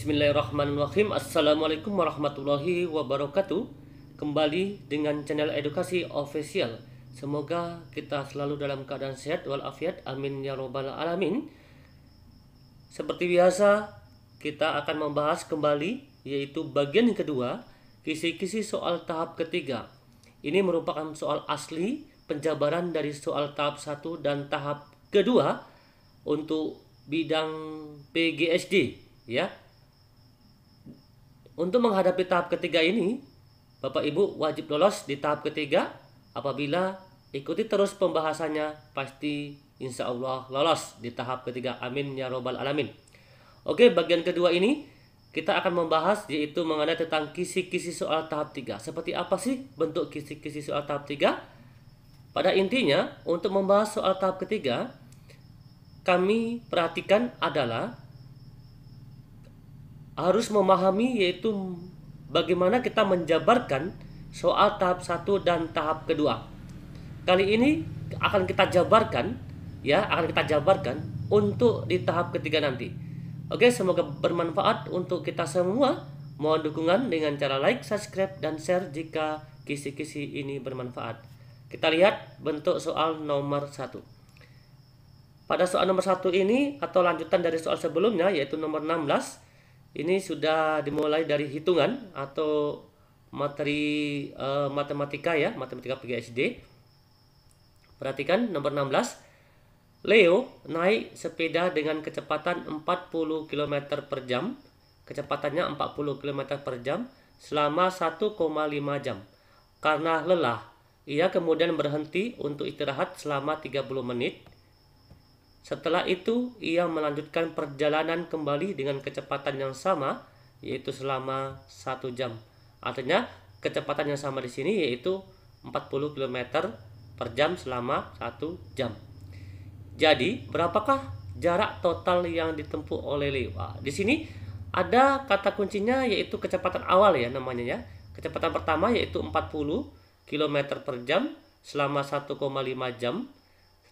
Bismillahirrahmanirrahim. Assalamualaikum warahmatullahi wabarakatuh. Kembali dengan channel edukasi official. Semoga kita selalu dalam keadaan sehat walafiat. Amin ya robbal alamin. Seperti biasa, kita akan membahas kembali yaitu bagian kedua, kisi-kisi soal tahap ketiga. Ini merupakan soal asli penjabaran dari soal tahap 1 dan tahap kedua untuk bidang PGSD, ya. Untuk menghadapi tahap ketiga ini, Bapak Ibu wajib lolos di tahap ketiga. Apabila ikuti terus pembahasannya, pasti insya Allah lolos di tahap ketiga. Amin ya robbal alamin. Oke, bagian kedua ini kita akan membahas yaitu mengenai tentang kisi-kisi soal tahap 3. Seperti apa sih bentuk kisi-kisi soal tahap 3? Pada intinya, untuk membahas soal tahap ketiga, kami perhatikan adalah harus memahami yaitu bagaimana kita menjabarkan soal tahap 1 dan tahap kedua. Kali ini akan kita jabarkan, ya, untuk di tahap ketiga nanti. Oke, semoga bermanfaat untuk kita semua. Mohon dukungan dengan cara like, subscribe, dan share jika kisi-kisi ini bermanfaat. Kita lihat bentuk soal nomor 1. Pada soal nomor 1 ini atau lanjutan dari soal sebelumnya yaitu nomor 16, ini sudah dimulai dari hitungan atau materi matematika, ya, matematika PGSD. Perhatikan nomor 16. Leo naik sepeda dengan kecepatan 40 km per jam. Kecepatannya 40 km per jam selama 1,5 jam. Karena lelah, ia kemudian berhenti untuk istirahat selama 30 menit. Setelah itu, ia melanjutkan perjalanan kembali dengan kecepatan yang sama, yaitu selama 1 jam. Artinya, kecepatan yang sama di sini yaitu 40 km per jam selama 1 jam. Jadi, berapakah jarak total yang ditempuh oleh Leo? Di sini ada kata kuncinya yaitu kecepatan awal, ya, namanya, ya. Kecepatan pertama yaitu 40 km per jam selama 1,5 jam.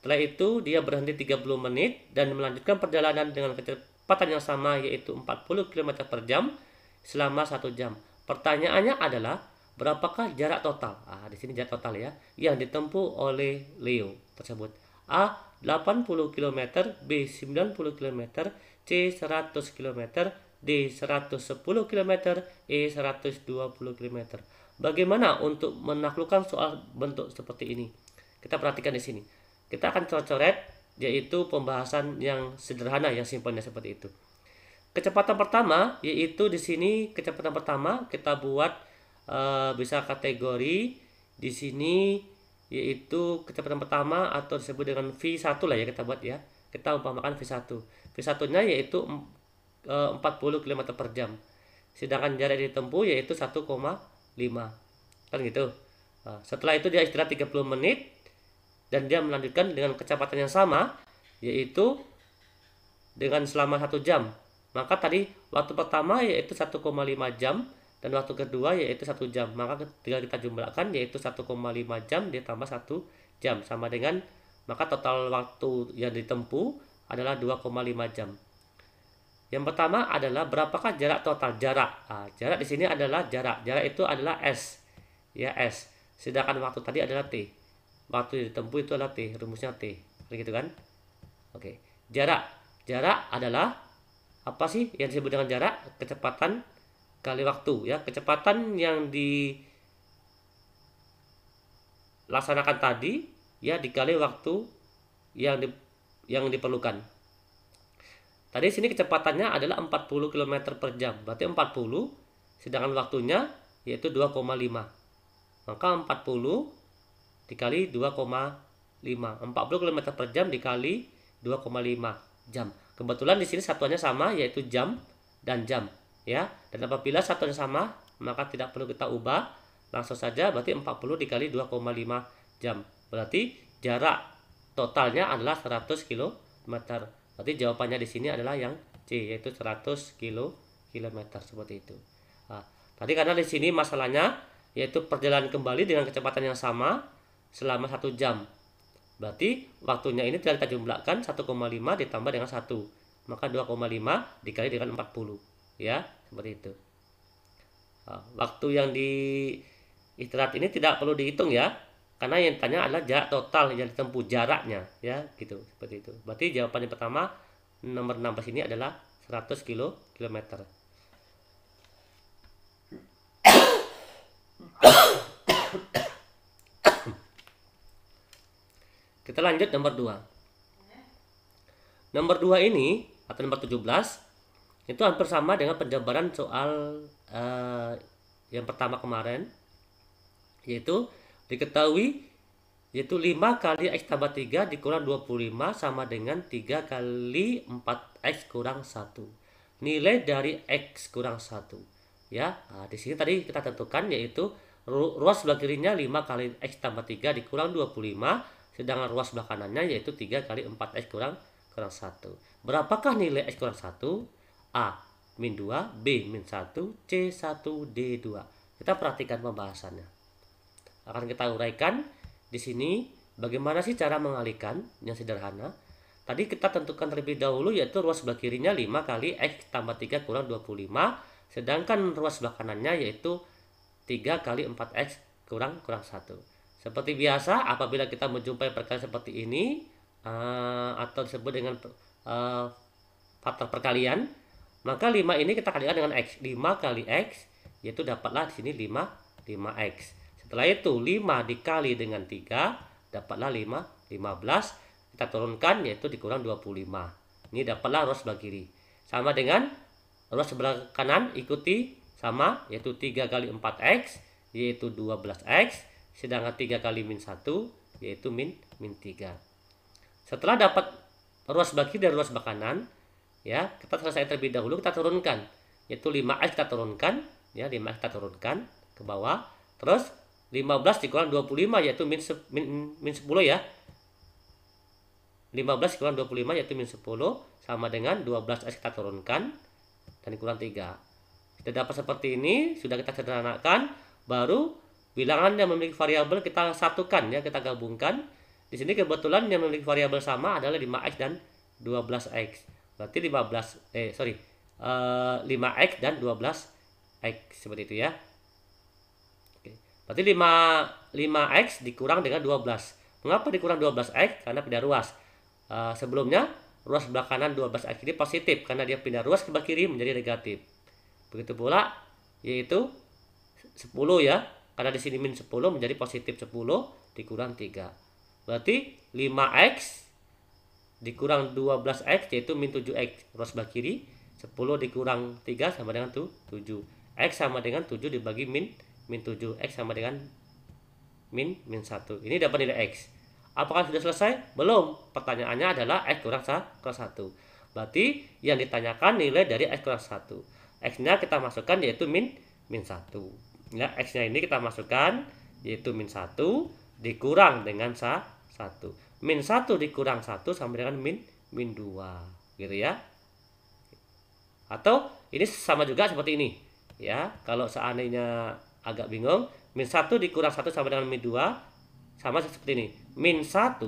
Setelah itu dia berhenti 30 menit dan melanjutkan perjalanan dengan kecepatan yang sama yaitu 40 km per jam selama 1 jam. Pertanyaannya adalah berapakah jarak total? Di sini jarak total, ya, yang ditempuh oleh Leo tersebut. A 80 km, B 90 km, C 100 km, D 110 km, E 120 km. Bagaimana untuk menaklukkan soal bentuk seperti ini? Kita perhatikan di sini. Kita akan coret yaitu pembahasan yang sederhana, yang simpelnya seperti itu. Kecepatan pertama yaitu di sini kecepatan pertama kita buat bisa kategori di sini yaitu kecepatan pertama atau disebut dengan V1 lah, ya, kita buat, ya. Kita umpamakan V1. V1-nya yaitu 40 km per jam. Sedangkan jarak yang ditempuh yaitu 1,5. Kan gitu. Setelah itu dia istirahat 30 menit. Dan dia melanjutkan dengan kecepatan yang sama, yaitu dengan selama 1 jam. Maka tadi waktu pertama yaitu 1,5 jam, dan waktu kedua yaitu 1 jam. Maka ketika kita jumlahkan yaitu 1,5 jam ditambah 1 jam. Sama dengan, maka total waktu yang ditempuh adalah 2,5 jam. Yang pertama adalah berapakah jarak total? Jarak di sini adalah jarak. Jarak itu adalah S. Ya, S. Sedangkan waktu tadi adalah T. Waktu yang ditempuh itu adalah T, rumusnya T, begitu kan? Oke, jarak adalah apa sih yang disebut dengan jarak? Kecepatan kali waktu, ya. Kecepatan yang dilaksanakan tadi, ya, dikali waktu yang diperlukan. Tadi sini kecepatannya adalah 40 km per jam, berarti 40, sedangkan waktunya yaitu 2,5. Maka 40 dikali 2,5. 40 km per jam dikali 2,5 jam. Kebetulan di sini satuannya sama yaitu jam dan jam, ya. Dan apabila satuannya sama, maka tidak perlu kita ubah, langsung saja berarti 40 dikali 2,5 jam. Berarti jarak totalnya adalah 100 km. Berarti jawabannya di sini adalah yang C, yaitu 100 km seperti itu. Tadi karena di sini masalahnya yaitu perjalanan kembali dengan kecepatan yang sama selama 1 jam. Berarti waktunya ini kita jumlahkan 1,5 ditambah dengan 1. Maka 2,5 dikali dengan 40. ya, seperti itu. Waktu yang di istirahat ini tidak perlu dihitung ya, karena yang ditanya adalah jarak total yang ditempuh, jaraknya ya, gitu, seperti itu. Berarti jawabannya pertama nomor 16 ini adalah 100 kilometer. Kita lanjut nomor 2. Nomor 2 ini atau nomor 17 itu hampir sama dengan penjabaran soal yang pertama kemarin, yaitu diketahui yaitu 5 kali X tambah 3 dikurang 25 sama dengan 3 kali 4X kurang 1. Nilai dari X kurang 1 ya. Di sini tadi kita tentukan yaitu ruas sebelah kirinya 5 kali X tambah 3 dikurang 25, sedangkan ruas sebelah kanannya yaitu 3 kali 4X kurang 1. Berapakah nilai X kurang 1? A min 2, B min 1, C 1, D 2. Kita perhatikan pembahasannya. Akan kita uraikan di sini bagaimana sih cara mengalihkan yang sederhana. Tadi kita tentukan terlebih dahulu yaitu ruas sebelah kirinya 5 kali X tambah 3 kurang 25, sedangkan ruas sebelah kanannya yaitu 3 kali 4X kurang 1. Seperti biasa apabila kita menjumpai perkalian seperti ini atau disebut dengan faktor perkalian, maka 5 ini kita kalikan dengan X. 5 kali X yaitu dapatlah di sini 5X. Setelah itu 5 dikali dengan 3 dapatlah 15. Kita turunkan yaitu dikurang 25. Ini dapatlah ruas sebelah kiri. Sama dengan ruas sebelah kanan ikuti sama yaitu 3 kali 4X yaitu 12X, sedangkan 3 kali min 1 yaitu min 3. Setelah dapat ruas sebelah kiri dan ruas sebelah kanan ya, kita selesai terlebih dahulu, kita turunkan yaitu 5X kita turunkan ya, 5X kita turunkan ke bawah. Terus 15 dikurang 25 yaitu min 10 ya. 15 dikurang 25 yaitu min 10 sama dengan 12X kita turunkan dan dikurang 3. Kita dapat seperti ini, sudah kita sederhanakan, baru bilangan yang memiliki variabel kita satukan ya, kita gabungkan. Di sini kebetulan yang memiliki variabel sama adalah 5X dan 12X. Berarti 5X dan 12X seperti itu ya. Berarti 5X dikurang dengan 12. Mengapa dikurang 12X? Karena pindah ruas. Sebelumnya ruas sebelah kanan 12X ini positif karena dia pindah ruas ke sebelah kiri menjadi negatif. Begitu pula yaitu 10 ya. Karena di sini min 10 menjadi positif 10 dikurang 3. Berarti 5X dikurang 12X yaitu min 7X. Ruas sebelah kiri 10 dikurang 3 sama dengan 7. X sama dengan 7 dibagi min 7, X sama dengan min 1. Ini dapat nilai X. Apakah sudah selesai? Belum. Pertanyaannya adalah X kurang 1. Berarti yang ditanyakan nilai dari X kurang 1. X-nya kita masukkan yaitu min 1. Ya, X-nya ini kita masukkan yaitu min 1 dikurang dengan 1. Min 1 dikurang 1 sama dengan min 2. Gitu ya. Atau ini sama juga seperti ini. Ya, kalau seandainya agak bingung, min 1 dikurang 1 sama dengan min 2 sama seperti ini. Min 1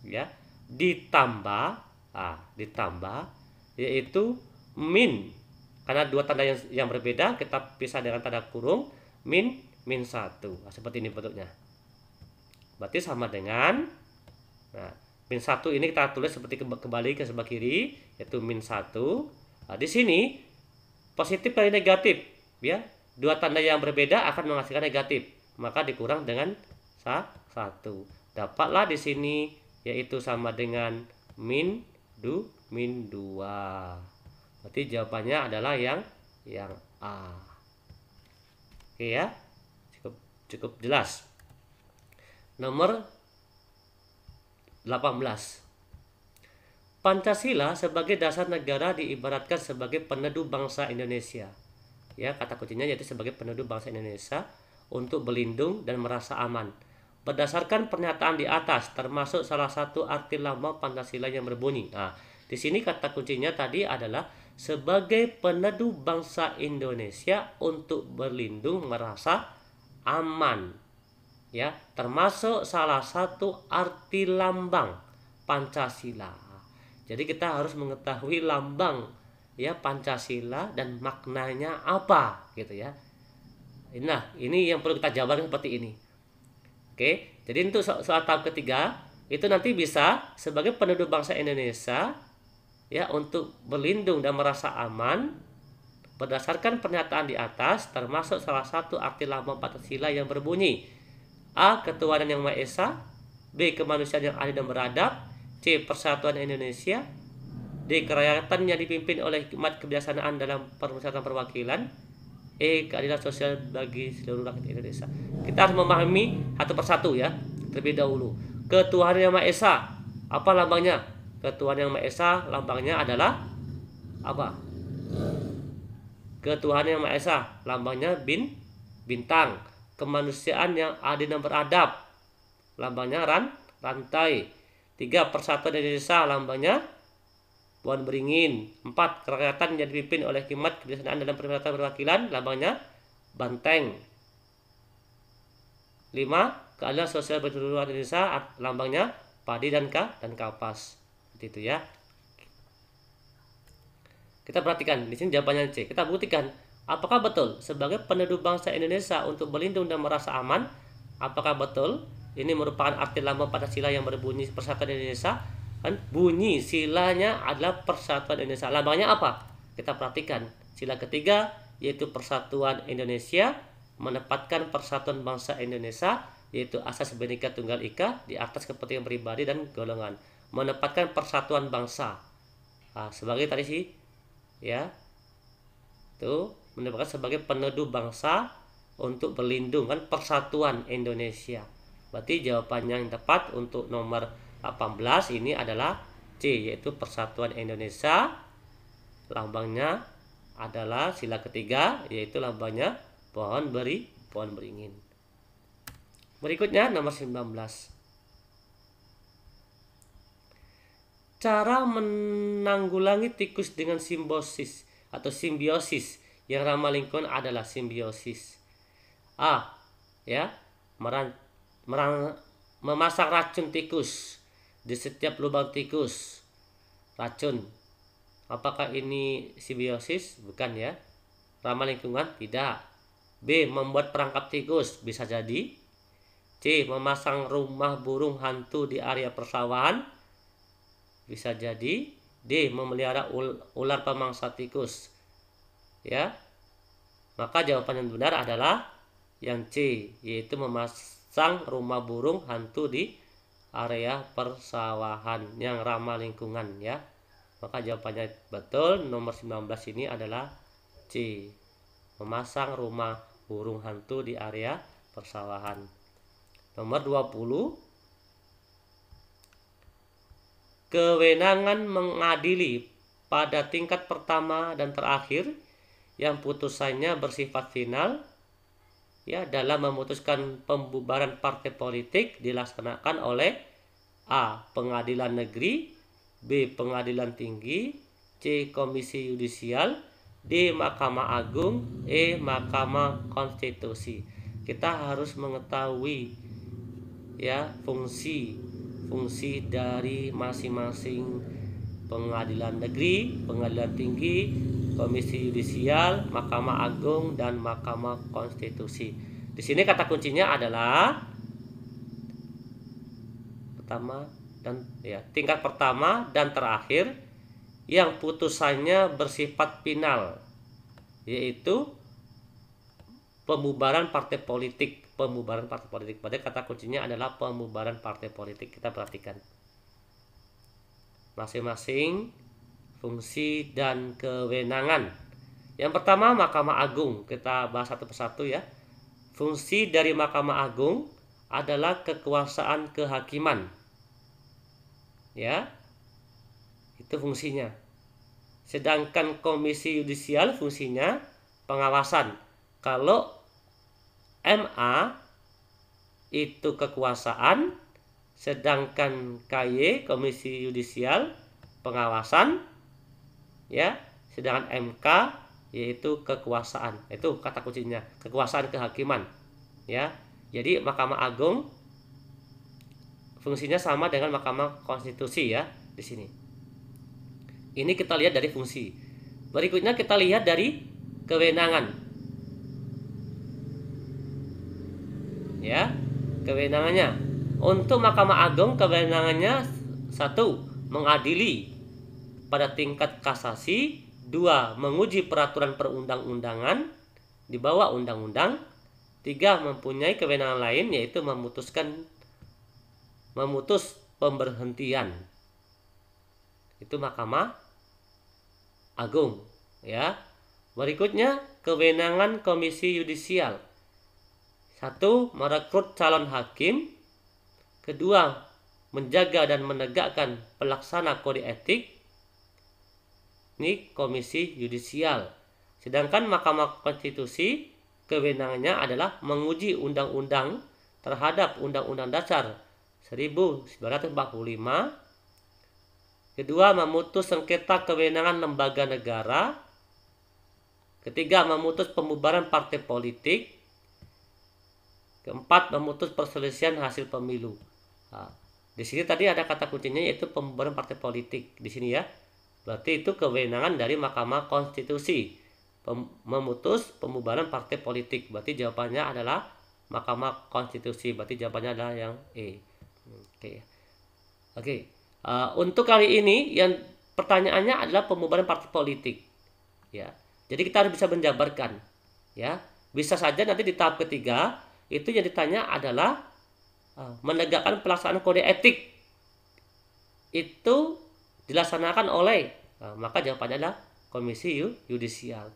ya ditambah yaitu min, karena dua tanda yang berbeda kita pisah dengan tanda kurung, min 1. Seperti ini bentuknya. Berarti sama dengan min 1 ini kita tulis seperti kembali ke sebelah kiri yaitu min 1. Di sini positif kali negatif ya. Dua tanda yang berbeda akan menghasilkan negatif, maka dikurang dengan 1. Dapatlah di sini yaitu sama dengan min 2. Berarti jawabannya adalah yang A. Oke ya. Cukup jelas. Nomor 18. Pancasila sebagai dasar negara diibaratkan sebagai peneduh bangsa Indonesia. Ya, kata kuncinya yaitu sebagai peneduh bangsa Indonesia untuk berlindung dan merasa aman. Berdasarkan pernyataan di atas, termasuk salah satu arti lambang Pancasila yang berbunyi. Di sini kata kuncinya tadi adalah sebagai peneduh bangsa Indonesia untuk berlindung merasa aman. Ya, termasuk salah satu arti lambang Pancasila. Jadi kita harus mengetahui lambang ya Pancasila dan maknanya apa gitu ya. Nah, ini yang perlu kita jabarkan seperti ini. Oke, jadi untuk soal tahap ketiga itu nanti bisa sebagai penduduk bangsa Indonesia ya untuk berlindung dan merasa aman berdasarkan pernyataan di atas, termasuk salah satu arti lambang Pancasila yang berbunyi A. Ketuhanan yang Maha Esa, B. Kemanusiaan yang adil dan beradab, C. Persatuan Indonesia, D. Kerakyatan yang dipimpin oleh hikmat kebijaksanaan dalam permusyawaratan perwakilan, E. Keadilan sosial bagi seluruh rakyat Indonesia. Kita harus memahami satu persatu ya, terlebih dahulu. Ketuhanan yang Maha Esa, apa lambangnya? Ketuhanan yang Maha Esa lambangnya adalah apa? Ketuhanan yang Maha Esa lambangnya bintang. Kemanusiaan yang adil dan beradab lambangnya rantai. 3. Persatuan Indonesia lambangnya pohon beringin. 4. Kerakyatan yang dipimpin oleh hikmat kebijaksanaan dalam permusyawaratan perwakilan lambangnya banteng. 5. Keadilan sosial bagi seluruh Indonesia lambangnya padi dan kapas. Seperti itu ya. Kita perhatikan di sini jawabannya C. Kita buktikan apakah betul sebagai penduduk bangsa Indonesia untuk berlindung dan merasa aman. Apakah betul ini merupakan arti lambang Pancasila yang berbunyi Persatuan Indonesia? Kan bunyi silanya adalah Persatuan Indonesia. Lambangnya apa? Kita perhatikan sila ketiga yaitu Persatuan Indonesia menempatkan persatuan bangsa Indonesia yaitu asas Bhinneka Tunggal Ika di atas kepentingan pribadi dan golongan. Menempatkan persatuan bangsa sebagai tadi sih ya itu menempatkan sebagai penduduk bangsa untuk berlindung kan persatuan Indonesia. Berarti jawabannya yang tepat untuk nomor 18 ini adalah C yaitu Persatuan Indonesia. Lambangnya adalah sila ketiga yaitu lambangnya pohon beringin. Berikutnya nomor 19. Cara menanggulangi tikus dengan simbiosis atau simbiosis yang ramah lingkungan adalah simbiosis. A. Ya, memasang racun tikus di setiap lubang tikus. Racun. Apakah ini simbiosis? Bukan ya. Ramah lingkungan? Tidak. B. Membuat perangkap tikus. Bisa jadi. C. Memasang rumah burung hantu di area persawahan. Bisa jadi. D. Memelihara ular pemangsa tikus. Ya. Maka jawaban yang benar adalah yang C, yaitu memasang rumah burung hantu di area persawahan yang ramah lingkungan ya. Maka jawabannya betul nomor 19 ini adalah C. Memasang rumah burung hantu di area persawahan. Nomor 20. Kewenangan mengadili pada tingkat pertama dan terakhir yang putusannya bersifat final ya dalam memutuskan pembubaran partai politik dilaksanakan oleh A. Pengadilan Negeri, B. Pengadilan Tinggi, C. Komisi Yudisial, D. Mahkamah Agung, E. Mahkamah Konstitusi. Kita harus mengetahui ya fungsi dari masing-masing pengadilan negeri, pengadilan tinggi, komisi yudisial, Mahkamah Agung dan Mahkamah Konstitusi. Di sini kata kuncinya adalah tingkat pertama dan terakhir yang putusannya bersifat final, yaitu pembubaran partai politik. Pada kata kuncinya adalah pembubaran partai politik. Kita perhatikan masing-masing fungsi dan kewenangan. Yang pertama Mahkamah Agung, kita bahas satu persatu ya. Fungsi dari Mahkamah Agung adalah kekuasaan kehakiman. Ya. Itu fungsinya. Sedangkan Komisi Yudisial fungsinya pengawasan. Kalau MA itu kekuasaan, sedangkan KY Komisi Yudisial pengawasan ya, sedangkan MK yaitu kekuasaan. Itu kata kuncinya, kekuasaan kehakiman ya. Jadi Mahkamah Agung fungsinya sama dengan Mahkamah Konstitusi ya di sini. Ini kita lihat dari fungsi. Berikutnya kita lihat dari kewenangan. Ya, kewenangannya. Untuk Mahkamah Agung kewenangannya 1. Mengadili pada tingkat kasasi. 2. Menguji peraturan perundang-undangan di bawah undang-undang. 3. Mempunyai kewenangan lain yaitu memutus pemberhentian. Itu Mahkamah Agung, ya. Berikutnya kewenangan Komisi Yudisial. 1. Merekrut calon hakim. 2. Menjaga dan menegakkan pelaksana kode etik. Ini Komisi Yudisial. Sedangkan Mahkamah Konstitusi kewenangannya adalah menguji undang-undang terhadap Undang-Undang Dasar 1945. Kedua, memutus sengketa kewenangan lembaga negara. Ketiga, memutus pembubaran partai politik. Keempat, memutus perselisihan hasil pemilu. Nah, di sini tadi ada kata kuncinya yaitu pembubaran partai politik di sini ya. Berarti itu kewenangan dari Mahkamah Konstitusi. Memutus pembubaran partai politik. Berarti jawabannya adalah Mahkamah Konstitusi. Berarti jawabannya adalah yang E. Oke. Untuk kali ini yang pertanyaannya adalah pembubaran partai politik. Ya. Jadi kita harus bisa menjabarkan. Ya. Bisa saja nanti di tahap ketiga itu yang ditanya adalah menegakkan pelaksanaan kode etik. Itu dilaksanakan oleh maka jawabannya adalah Komisi Yudisial.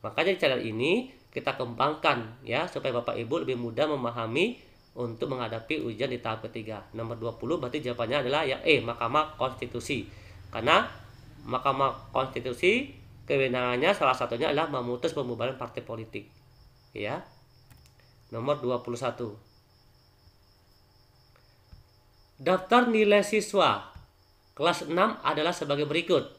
Makanya di channel ini kita kembangkan ya supaya Bapak Ibu lebih mudah memahami untuk menghadapi ujian di tahap ketiga. Nomor 20 berarti jawabannya adalah yang E, Mahkamah Konstitusi. Karena Mahkamah Konstitusi kewenangannya salah satunya adalah memutus pembubaran partai politik. Ya. Nomor 21. Daftar nilai siswa kelas 6 adalah sebagai berikut.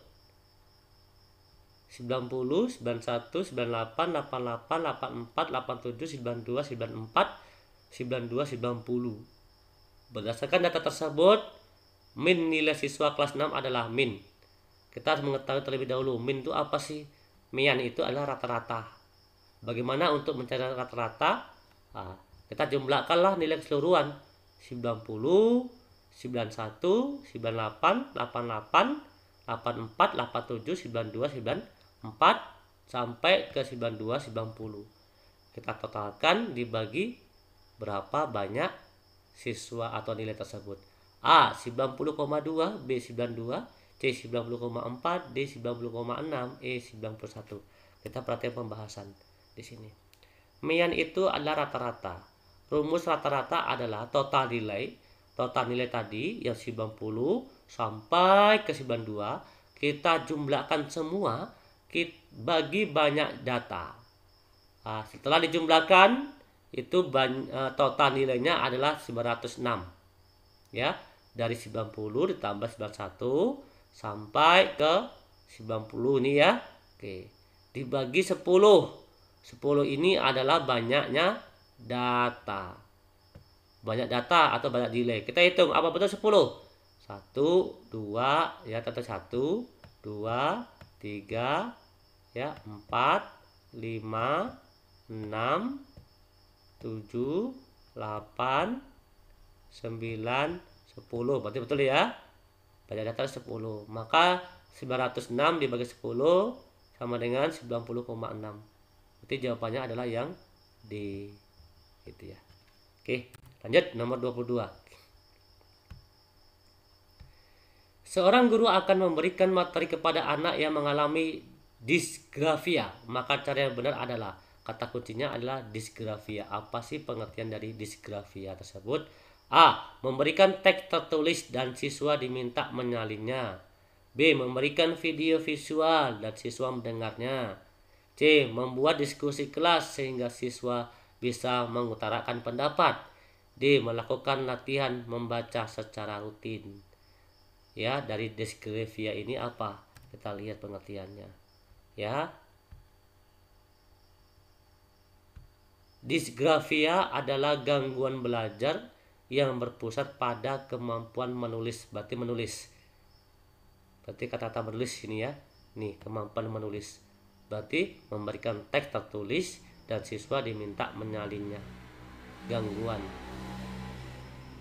90, 91, 98, 88, 84, 87, 92, 94, 92, 90. Berdasarkan data tersebut, min nilai siswa kelas 6 adalah min. Kita harus mengetahui terlebih dahulu min itu apa sih? Min itu adalah rata-rata. Bagaimana untuk mencari rata-rata? Nah, kita jumlahkanlah nilai keseluruhan 90, 91, 98, 88, 84, 87, 92, 94 sampai ke 92, 90. Kita totalkan dibagi berapa banyak siswa atau nilai tersebut. A 90,2, B 92, C 90,4, D 90,6, E 91. Kita perhatikan pembahasan di sini. Mian itu adalah rata-rata. Rumus rata-rata adalah total nilai. Total nilai tadi yang 90 sampai ke 92 kita jumlahkan semua bagi banyak data. Nah, setelah dijumlahkan itu total nilainya adalah 906. Ya, dari 90 ditambah 91 sampai ke 90 ini ya. Oke. Dibagi 10. 10 ini adalah banyaknya data. Banyak data atau banyak nilai. Kita hitung apa betul 10? 1, 2, ya tata 1, 2, 3, ya 4, 5, 6, 7, 8, 9, 10. Berarti betul ya? Banyak data 10. Maka 906 dibagi 10 sama dengan 90,6. Berarti jawabannya adalah yang D. Gitu ya. Oke, lanjut nomor 22. Seorang guru akan memberikan materi kepada anak yang mengalami disgrafia. Maka cara yang benar adalah, kata kuncinya adalah disgrafia. Apa sih pengertian dari disgrafia tersebut? A. Memberikan teks tertulis dan siswa diminta menyalinnya. B. Memberikan video visual dan siswa mendengarnya. C. Membuat diskusi kelas sehingga siswa bisa mengutarakan pendapat. D. Melakukan latihan membaca secara rutin. Ya, dari disgrafia ini apa? Kita lihat pengertiannya. Ya. Disgrafia adalah gangguan belajar yang berpusat pada kemampuan menulis. Berarti menulis. Berarti kata-kata menulis ini ya. Nih, kemampuan menulis. Berarti memberikan teks tertulis dan siswa diminta menyalinnya. Gangguan.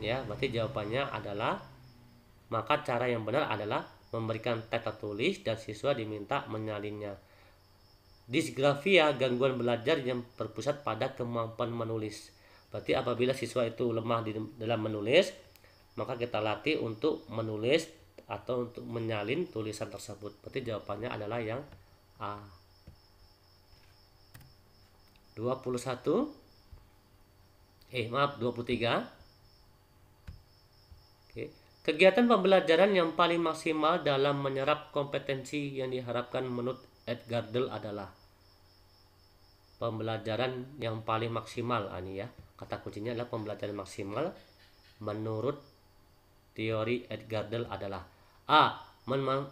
Ya, berarti jawabannya adalah, maka cara yang benar adalah memberikan teks tertulis dan siswa diminta menyalinnya. Disgrafia, gangguan belajar yang berpusat pada kemampuan menulis. Berarti apabila siswa itu lemah dalam menulis, maka kita latih untuk menulis atau untuk menyalin tulisan tersebut. Berarti jawabannya adalah yang A. 23. Oke. Kegiatan pembelajaran yang paling maksimal dalam menyerap kompetensi yang diharapkan menurut Edgardel adalah pembelajaran yang paling maksimal. Ini ya, kata kuncinya adalah pembelajaran maksimal menurut teori Edgardel adalah A.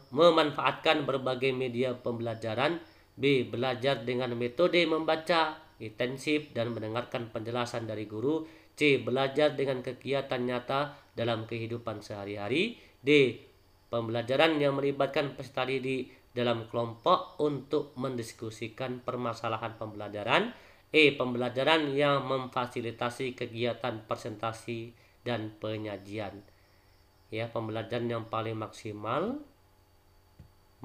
Memanfaatkan berbagai media pembelajaran. B. Belajar dengan metode membaca intensif dan mendengarkan penjelasan dari guru. C. Belajar dengan kegiatan nyata dalam kehidupan sehari-hari. D. Pembelajaran yang melibatkan peserta didik dalam kelompok untuk mendiskusikan permasalahan pembelajaran. E. Pembelajaran yang memfasilitasi kegiatan presentasi dan penyajian. Ya, pembelajaran yang paling maksimal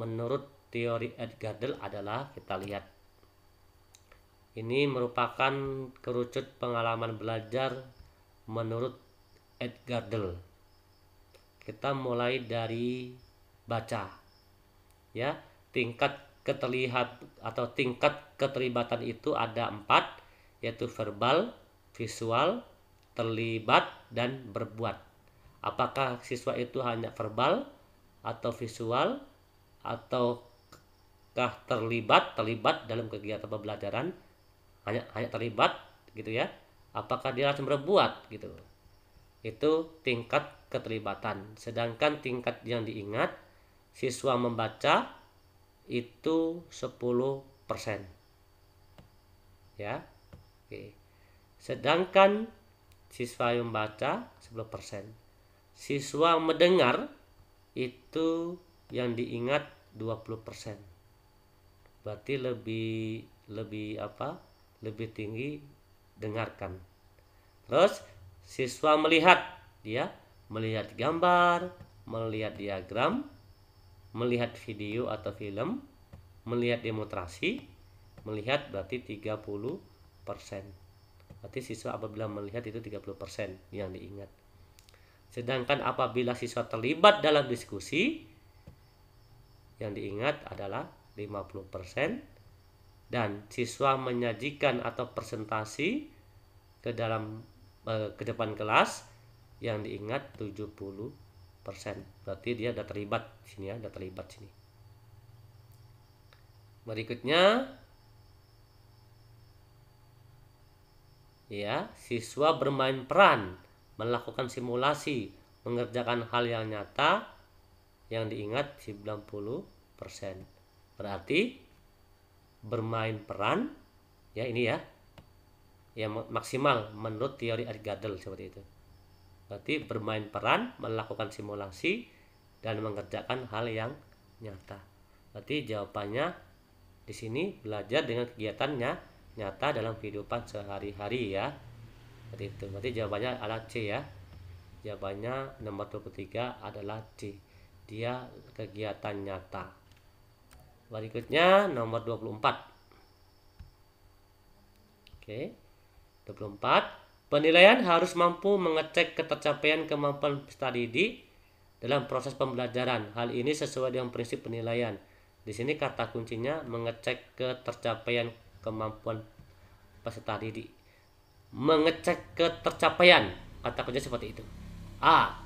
menurut teori Edgardel adalah, kita lihat, ini merupakan kerucut pengalaman belajar menurut Edgardel. Kita mulai dari baca. Ya, tingkat keterlibatan itu ada 4, yaitu verbal, visual, terlibat, dan berbuat. Apakah siswa itu hanya verbal atau visual, ataukah terlibat dalam kegiatan pembelajaran, hanya terlibat gitu ya, apakah dia langsung berbuat gitu. Itu tingkat keterlibatan. Sedangkan tingkat yang diingat, siswa membaca itu 10%. Ya. Oke. Sedangkan siswa yang membaca 10%. Siswa mendengar itu yang diingat 20%. Berarti lebih tinggi dengarkan. Terus siswa melihat, dia melihat gambar, melihat diagram, melihat video atau film, melihat demonstrasi, melihat berarti 30%. Berarti siswa apabila melihat itu 30% yang diingat. Sedangkan apabila siswa terlibat dalam diskusi, yang diingat adalah 50%. Dan siswa menyajikan atau presentasi ke depan kelas, yang diingat 70%. Berarti dia sudah terlibat sini ya, sudah terlibat sini. Berikutnya ya, siswa bermain peran, melakukan simulasi, mengerjakan hal yang nyata, yang diingat 90%. Berarti bermain peran ya, ini ya yang maksimal menurut teori Edgardel seperti itu. Berarti bermain peran, melakukan simulasi, dan mengerjakan hal yang nyata. Berarti jawabannya di sini belajar dengan kegiatannya nyata dalam kehidupan sehari-hari ya. Seperti itu. Berarti jawabannya adalah C ya. Jawabannya nomor 23 adalah C. Dia kegiatan nyata. Berikutnya nomor 24. Oke. 24. Penilaian harus mampu mengecek ketercapaian kemampuan peserta didik dalam proses pembelajaran. Hal ini sesuai dengan prinsip penilaian. Di sini kata kuncinya mengecek ketercapaian kemampuan peserta didik. Mengecek ketercapaian, kata kuncinya seperti itu. A.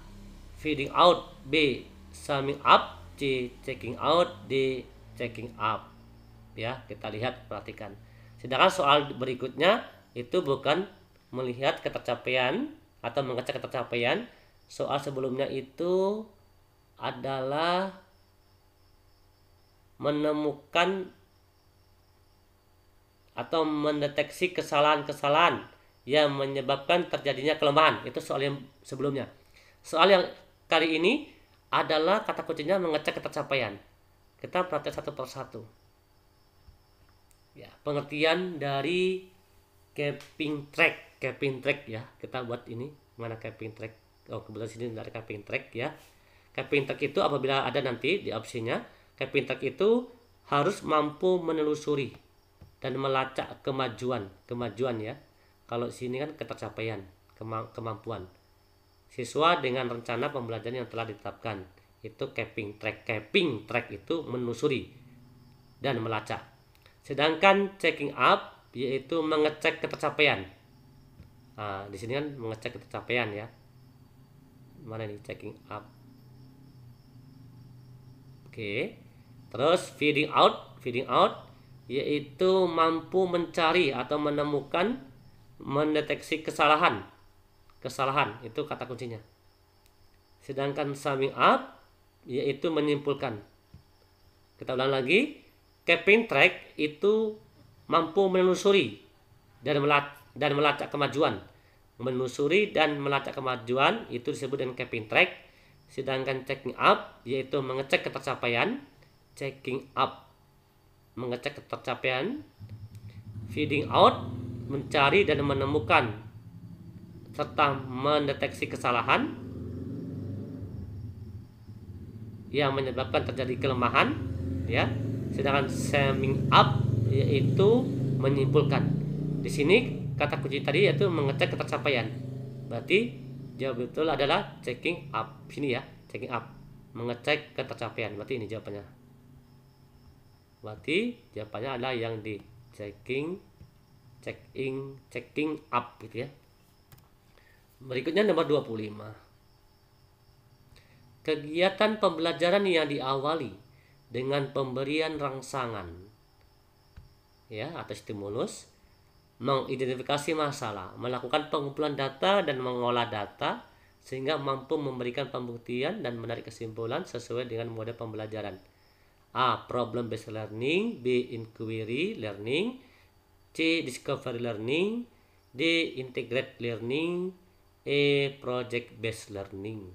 Feeding out. B. Summing up. C. Checking out. D. Checking up. Ya, kita lihat, perhatikan. Sedangkan soal berikutnya itu bukan melihat ketercapaian atau mengecek ketercapaian. Soal sebelumnya itu adalah menemukan atau mendeteksi kesalahan-kesalahan yang menyebabkan terjadinya kelemahan. Itu soal yang sebelumnya. Soal yang kali ini adalah kata kuncinya mengecek ketercapaian. Kita perhatikan satu persatu. Ya, pengertian dari camping track ya. Kita buat ini, mana camping track? Oh, kebetulan sini ada camping track ya. Camping track itu apabila ada nanti di opsinya, camping track itu harus mampu menelusuri dan melacak kemajuan ya. Kalau sini kan ketercapaian, kemampuan siswa dengan rencana pembelajaran yang telah ditetapkan. Itu camping track itu menelusuri dan melacak. Sedangkan checking up yaitu mengecek ketercapaian. Nah, di sini kan mengecek ketercapaian ya. Mana nih checking up? Oke. Terus feeding out yaitu mampu mencari atau menemukan, mendeteksi kesalahan itu kata kuncinya. Sedangkan summing up yaitu menyimpulkan. Kita ulang lagi, camping track itu mampu menelusuri dan melacak kemajuan. Menelusuri dan melacak kemajuan itu disebut dengan camping track. Sedangkan checking up yaitu mengecek ketercapaian. Checking up mengecek ketercapaian. Feeding out mencari dan menemukan serta mendeteksi kesalahan yang menyebabkan terjadi kelemahan ya. Sedangkan summing up yaitu menyimpulkan. Di sini kata kunci tadi yaitu mengecek ketercapaian. Berarti jawab betul adalah checking up. Sini ya, checking up, mengecek ketercapaian. Berarti ini jawabannya. Berarti jawabannya adalah yang di checking up gitu ya. Berikutnya nomor 25. Kegiatan pembelajaran yang diawali dengan pemberian rangsangan ya atau stimulus, mengidentifikasi masalah, melakukan pengumpulan data dan mengolah data sehingga mampu memberikan pembuktian dan menarik kesimpulan sesuai dengan mode pembelajaran. A. Problem based learning, B. Inquiry learning, C. Discovery learning, D. Integrate learning, E. Project based learning.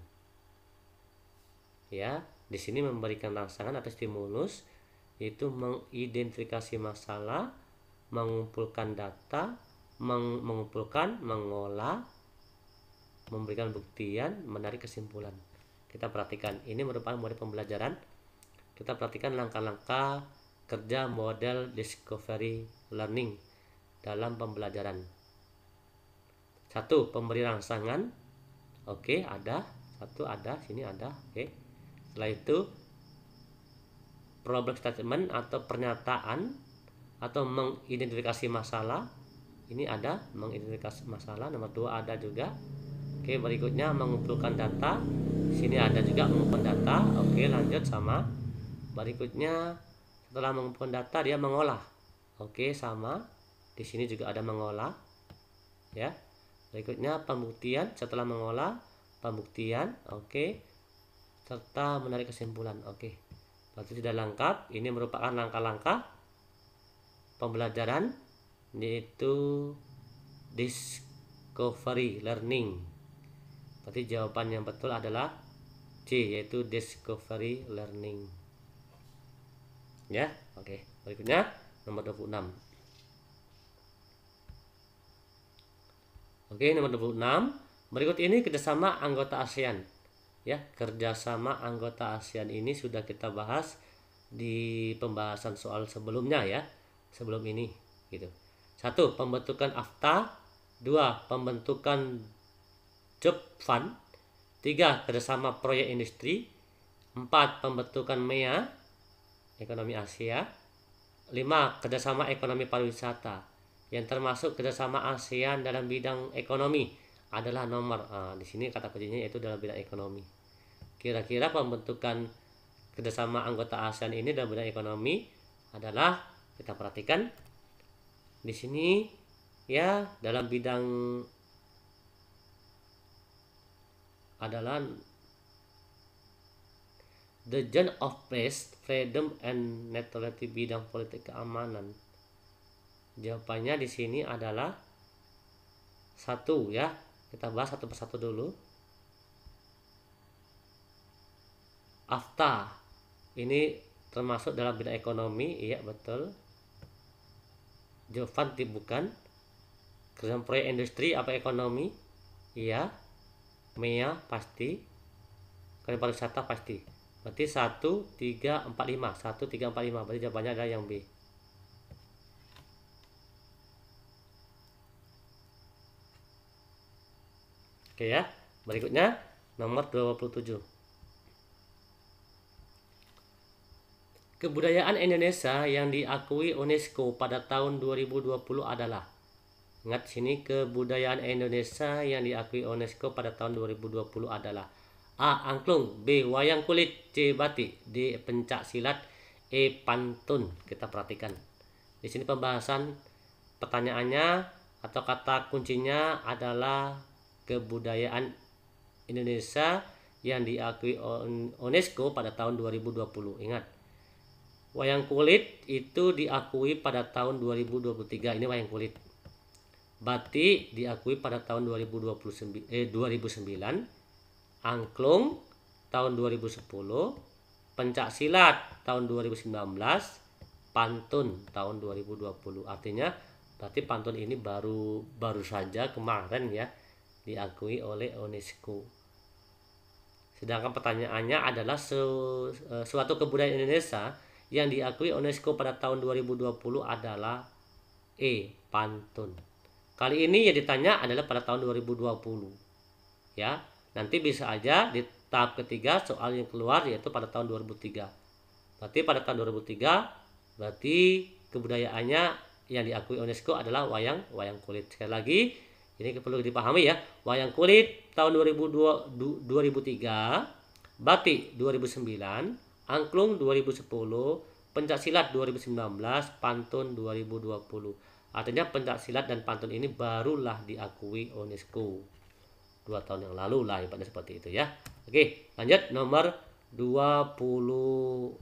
Ya, di sini memberikan rangsangan atau stimulus yaitu mengidentifikasi masalah, mengumpulkan data, mengolah, memberikan buktian, menarik kesimpulan. Kita perhatikan, ini merupakan mode pembelajaran. Kita perhatikan langkah-langkah kerja model discovery learning dalam pembelajaran. 1. Pemberi rangsangan. Oke, ada. 1 ada, sini ada. Oke. Setelah itu problem statement atau pernyataan atau mengidentifikasi masalah. Ini ada mengidentifikasi masalah. Nomor 2 ada juga. Oke, berikutnya mengumpulkan data. Sini ada juga mengumpulkan data. Oke, lanjut sama. Berikutnya setelah mengumpulkan data dia mengolah. Oke, sama. Di sini juga ada mengolah. Ya. Berikutnya pembuktian, setelah mengolah pembuktian. Oke. Serta menarik kesimpulan. Oke. Berarti sudah lengkap. Ini merupakan langkah-langkah pembelajaran yaitu discovery learning. Berarti jawaban yang betul adalah C, yaitu discovery learning. Ya, oke. Berikutnya nomor 26. Oke, nomor 26. Berikut ini kerjasama anggota ASEAN. Ya, kerjasama anggota ASEAN ini sudah kita bahas di pembahasan soal sebelumnya ya, sebelum ini gitu. 1. Pembentukan AFTA. 2. Pembentukan job fund. 3. Kerjasama proyek industri. 4. Pembentukan MEA, ekonomi Asia. 5. Kerjasama ekonomi pariwisata, yang termasuk kerjasama ASEAN dalam bidang ekonomi adalah nomor. Di sini kata kuncinya yaitu dalam bidang ekonomi. Kira-kira pembentukan kerjasama anggota ASEAN ini dalam bidang ekonomi adalah, kita perhatikan di sini ya, dalam bidang adalah the zone of peace, freedom and neutrality, bidang politik keamanan. Jawabannya di sini adalah 1 ya. Kita bahas satu persatu dulu. AFTA ini termasuk dalam bidang ekonomi. Iya betul. Jovan bukan. Kerjaan proyek industri apa ekonomi? Iya. MEA pasti. Kerjaan pariwisata pasti. Berarti 1, 3, 4, 5. 1, 3, 4, 5. Berarti jawabannya adalah yang B. Oke ya. Berikutnya nomor 27. Kebudayaan Indonesia yang diakui UNESCO pada tahun 2020 adalah. Ingat sini, kebudayaan Indonesia yang diakui UNESCO pada tahun 2020 adalah A. Angklung, B. Wayang kulit, C. Batik, D. Pencak silat, E. Pantun. Kita perhatikan. Di sini pembahasan pertanyaannya atau kata kuncinya adalah kebudayaan Indonesia yang diakui UNESCO pada tahun 2020. Ingat, wayang kulit itu diakui pada tahun 2023. Ini wayang kulit. Batik diakui pada tahun 2009. Angklung tahun 2010. Pencak silat tahun 2019. Pantun tahun 2020. Artinya berarti pantun ini baru saja kemarin ya diakui oleh UNESCO. Sedangkan pertanyaannya adalah suatu kebudayaan Indonesia yang diakui UNESCO pada tahun 2020 adalah E. Pantun. Kali ini yang ditanya adalah pada tahun 2020. Ya, nanti bisa aja di tahap ketiga soal yang keluar yaitu pada tahun 2003. Berarti pada tahun 2003 berarti kebudayaannya yang diakui UNESCO adalah wayang kulit. Sekali lagi, ini perlu dipahami ya. Wayang kulit tahun 2003, batik 2009, angklung 2010, pencak silat 2019, pantun 2020. Artinya pencak silat dan pantun ini barulah diakui UNESCO 2 tahun yang lalu lah, ibaratnya seperti itu ya. Oke, lanjut nomor 28.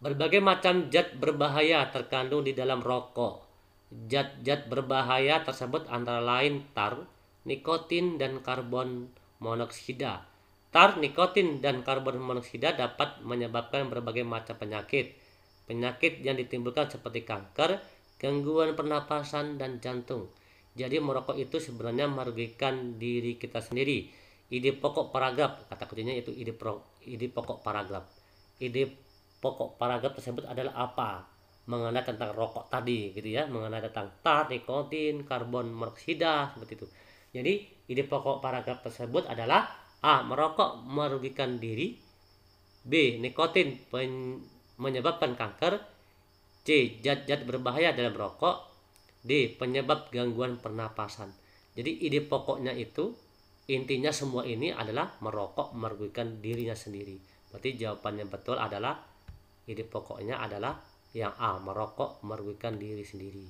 Berbagai macam zat berbahaya terkandung di dalam rokok. Zat-zat berbahaya tersebut antara lain tar, nikotin, dan karbon monoksida. Tar, nikotin, dan karbon monoksida dapat menyebabkan berbagai macam penyakit. Penyakit yang ditimbulkan seperti kanker, gangguan pernapasan, dan jantung. Jadi merokok itu sebenarnya merugikan diri kita sendiri. Ide pokok paragraf, kata kuncinya itu ide pokok paragraf. Ide pokok paragraf tersebut adalah apa? Mengenai tentang rokok tadi gitu ya, mengenai tentang tar, nikotin, karbon monoksida seperti itu. Jadi ide pokok paragraf tersebut adalah A. Merokok merugikan diri, B. Nikotin menyebabkan kanker, C. Zat-zat berbahaya dalam rokok, D. Penyebab gangguan pernapasan. Jadi ide pokoknya itu intinya semua ini adalah merokok merugikan dirinya sendiri. Berarti jawaban yang betul adalah ide pokoknya adalah yang A. Merokok merugikan diri sendiri.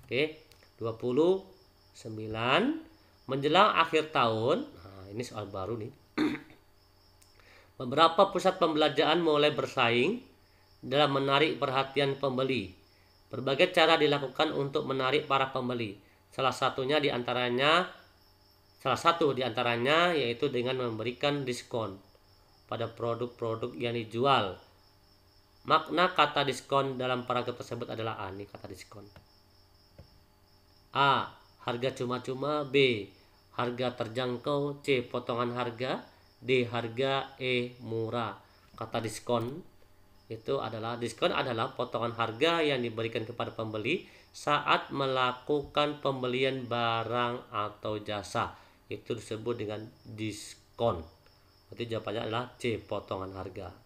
Oke, 29. Menjelang akhir tahun, nah ini soal baru nih. Beberapa pusat pembelanjaan mulai bersaing dalam menarik perhatian pembeli. Berbagai cara dilakukan untuk menarik para pembeli. Salah satu diantaranya yaitu dengan memberikan diskon pada produk-produk yang dijual. Makna kata diskon dalam paragraf tersebut adalah A. Ini kata diskon. A. Harga cuma-cuma. B. Harga terjangkau. C. Potongan harga. D. Harga. E. Murah. Kata diskon adalah potongan harga yang diberikan kepada pembeli saat melakukan pembelian barang atau jasa. Itu disebut dengan diskon. Berarti jawabannya adalah C. Potongan harga.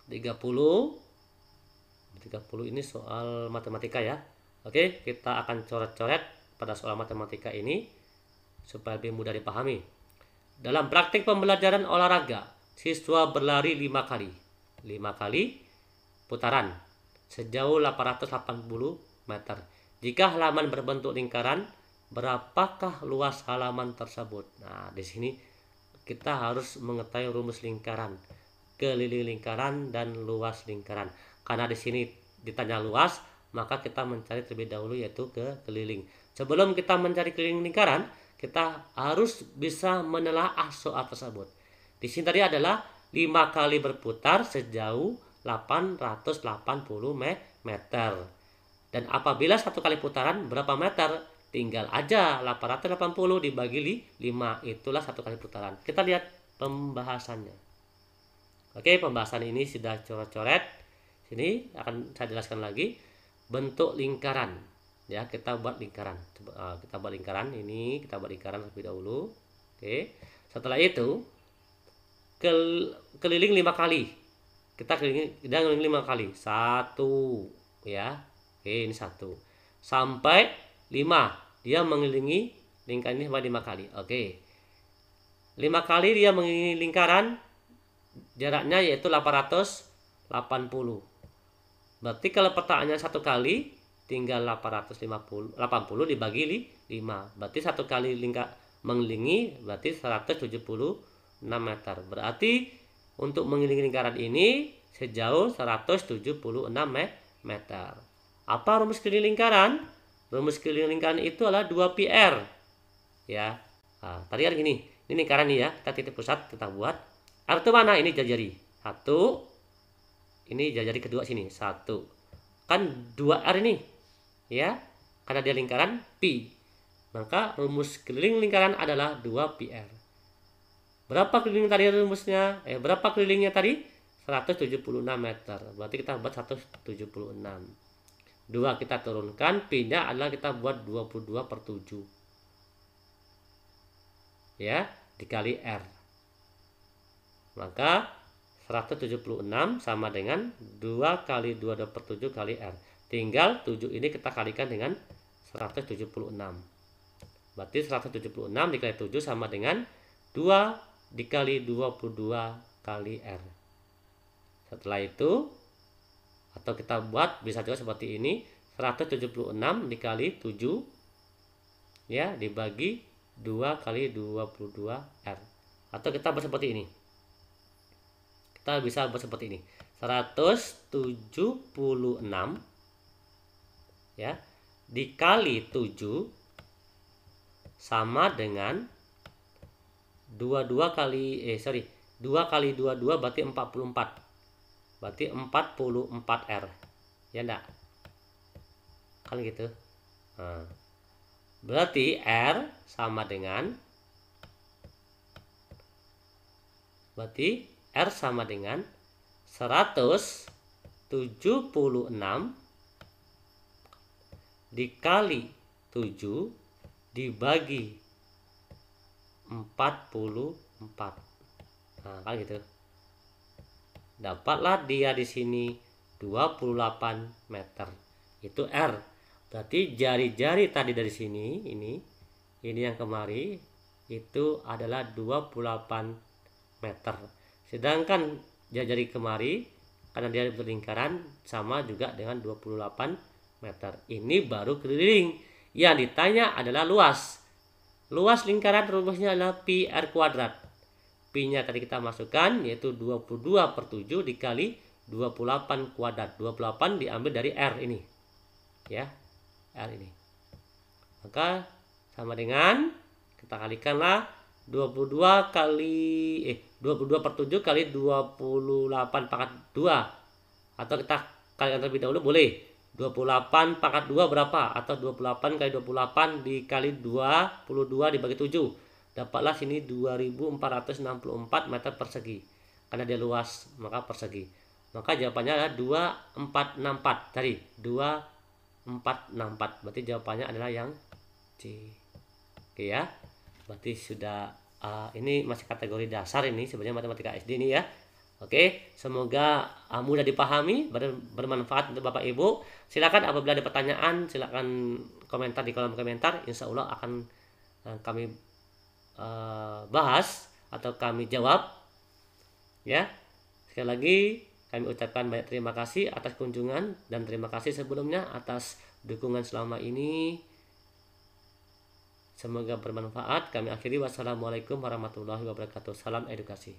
30 ini soal matematika ya. Oke, kita akan coret-coret pada soal matematika ini supaya lebih mudah dipahami. Dalam praktik pembelajaran olahraga, siswa berlari 5 kali. 5 kali putaran sejauh 880 meter. Jika halaman berbentuk lingkaran, berapakah luas halaman tersebut? Nah, di sini kita harus mengetahui rumus lingkaran, keliling lingkaran dan luas lingkaran. Karena di sini ditanya luas, maka kita mencari terlebih dahulu yaitu ke keliling. Sebelum kita mencari keliling lingkaran, kita harus bisa menelaah soal tersebut. Di sini tadi adalah 5 kali berputar sejauh 880 meter. Dan apabila 1 kali putaran berapa meter? Tinggal aja 880 dibagi 5, itulah 1 kali putaran. Kita lihat pembahasannya. Oke, pembahasan ini sudah coret-coret. Sini akan saya jelaskan lagi bentuk lingkaran. Ya, kita buat lingkaran. Kita buat lingkaran ini, kita buat lingkaran terlebih dahulu. Oke. Setelah itu keliling 5 kali. Kita keliling 5 kali. 1 ya. Oke, ini 1. Sampai 5. Dia mengelilingi lingkaran ini sampai 5 kali. Oke. 5 kali dia mengelilingi lingkaran, jaraknya yaitu 880. Berarti kalau pertanyaannya 1 kali, tinggal 80 dibagi 5. Berarti 1 kali mengelilingi berarti 176 meter. Berarti untuk mengelilingi lingkaran ini sejauh 176 meter. Apa rumus keliling lingkaran? Rumus keliling lingkaran itu adalah 2πr. Ya. Nah, tadi kan gini. Ini lingkaran nih ya. Kita titik pusat, kita buat. R itu mana? Ini jari-jari. 1. Ini jari-jari kedua sini. 1. Kan 2R ini. Ya. Karena dia lingkaran pi. Maka rumus keliling lingkaran adalah 2πr. Berapa keliling tadi rumusnya? Berapa kelilingnya tadi? 176 meter. Berarti kita buat 176. 2 kita turunkan, pi-nya adalah kita buat 22/7. Ya, dikali R. Maka 176 sama dengan 2 kali 22/7 kali R. Tinggal 7 ini kita kalikan dengan 176. Berarti 176 dikali 7 sama dengan 2 dikali 22 kali R. Setelah itu, atau kita buat bisa juga seperti ini, 176 dikali 7 ya dibagi 2 kali 22 R. Atau kita buat seperti ini. Kita bisa buat seperti ini. 176 ya dikali 7 sama dengan 2 kali 22 berarti 44. Berarti 44R. Ya enggak? Kan gitu. Nah, berarti R sama dengan 176 dikali 7 dibagi 44. Nah, kan gitu. Dapatlah dia di sini 28 meter. Itu R. Berarti jari-jari tadi dari sini, ini yang kemari itu adalah 28 meter. Sedangkan jari-jari kemari karena dia berlingkaran sama juga dengan 28 meter. Ini baru keliling. Yang ditanya adalah luas. Luas lingkaran rumusnya adalah pi R kuadrat. Pi-nya tadi kita masukkan yaitu 22/7 dikali 28 kuadrat. 28 diambil dari R ini. Ya. R ini. Maka sama dengan kita kalikanlah 22/7 kali 28 pangkat 2. Atau kita kalikan terlebih dahulu boleh. 28 pangkat 2 berapa? Atau 28 kali 28 dikali 22 dibagi 7. Dapatlah sini 2464 meter persegi. Karena dia luas, maka persegi. Maka jawabannya adalah 2464 tadi. 2464. Berarti jawabannya adalah yang C. Oke ya. Berarti sudah ini masih kategori dasar ini sebenarnya matematika SD ini ya. Oke, semoga mudah dipahami, bermanfaat untuk Bapak Ibu. Silakan apabila ada pertanyaan, silakan komentar di kolom komentar. Insya Allah akan kami bahas atau kami jawab ya. Sekali lagi kami ucapkan banyak terima kasih atas kunjungan dan terima kasih sebelumnya atas dukungan selama ini. Semoga bermanfaat. Kami akhiri. Wassalamualaikum warahmatullahi wabarakatuh. Salam edukasi.